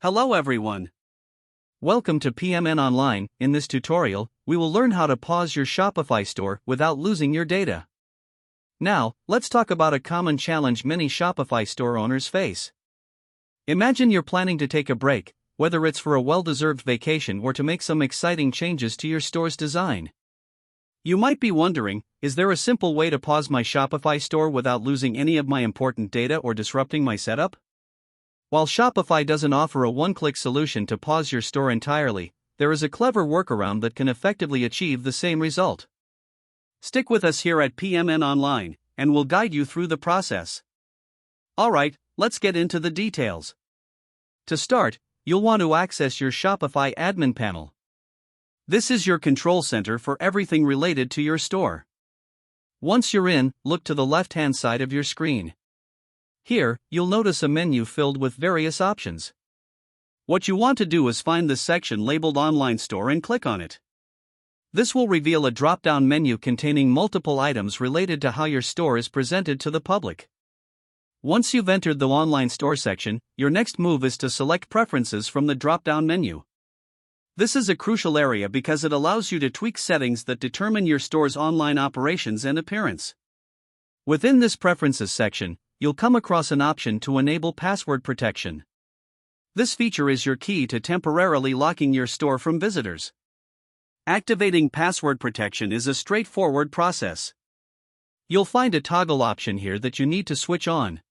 Hello everyone. Welcome to PMN Online. In this tutorial, we will learn how to pause your Shopify store without losing your data. Now, let's talk about a common challenge many Shopify store owners face. Imagine you're planning to take a break, whether it's for a well-deserved vacation or to make some exciting changes to your store's design. You might be wondering, is there a simple way to pause my Shopify store without losing any of my important data or disrupting my setup? While Shopify doesn't offer a one-click solution to pause your store entirely, there is a clever workaround that can effectively achieve the same result. Stick with us here at PMN Online, and we'll guide you through the process. Alright, let's get into the details. To start, you'll want to access your Shopify admin panel. This is your control center for everything related to your store. Once you're in, look to the left-hand side of your screen. Here, you'll notice a menu filled with various options. What you want to do is find the section labeled Online Store and click on it. This will reveal a drop-down menu containing multiple items related to how your store is presented to the public. Once you've entered the Online Store section, your next move is to select Preferences from the drop-down menu. This is a crucial area because it allows you to tweak settings that determine your store's online operations and appearance. Within this Preferences section, you'll come across an option to enable password protection. This feature is your key to temporarily locking your store from visitors. Activating password protection is a straightforward process. You'll find a toggle option here that you need to switch on.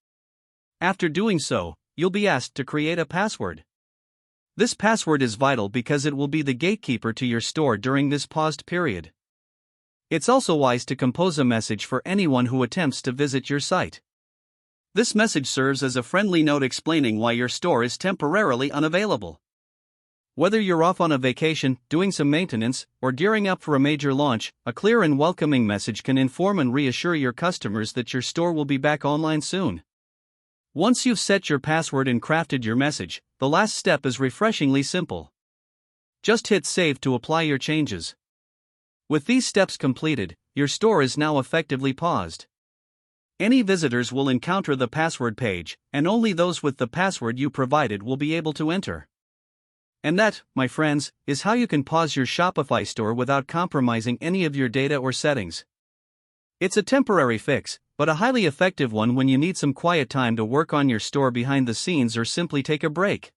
After doing so, you'll be asked to create a password. This password is vital because it will be the gatekeeper to your store during this paused period. It's also wise to compose a message for anyone who attempts to visit your site. This message serves as a friendly note explaining why your store is temporarily unavailable. Whether you're off on a vacation, doing some maintenance, or gearing up for a major launch, a clear and welcoming message can inform and reassure your customers that your store will be back online soon. Once you've set your password and crafted your message, the last step is refreshingly simple. Just hit Save to apply your changes. With these steps completed, your store is now effectively paused. Any visitors will encounter the password page, and only those with the password you provided will be able to enter. And that, my friends, is how you can pause your Shopify store without compromising any of your data or settings. It's a temporary fix, but a highly effective one when you need some quiet time to work on your store behind the scenes or simply take a break.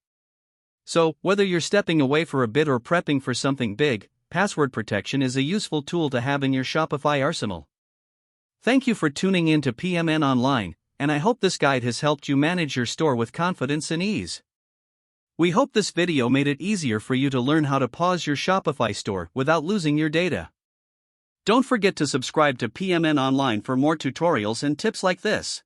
So, whether you're stepping away for a bit or prepping for something big, password protection is a useful tool to have in your Shopify arsenal. Thank you for tuning in to PMN Online, and I hope this guide has helped you manage your store with confidence and ease. We hope this video made it easier for you to learn how to pause your Shopify store without losing your data. Don't forget to subscribe to PMN Online for more tutorials and tips like this.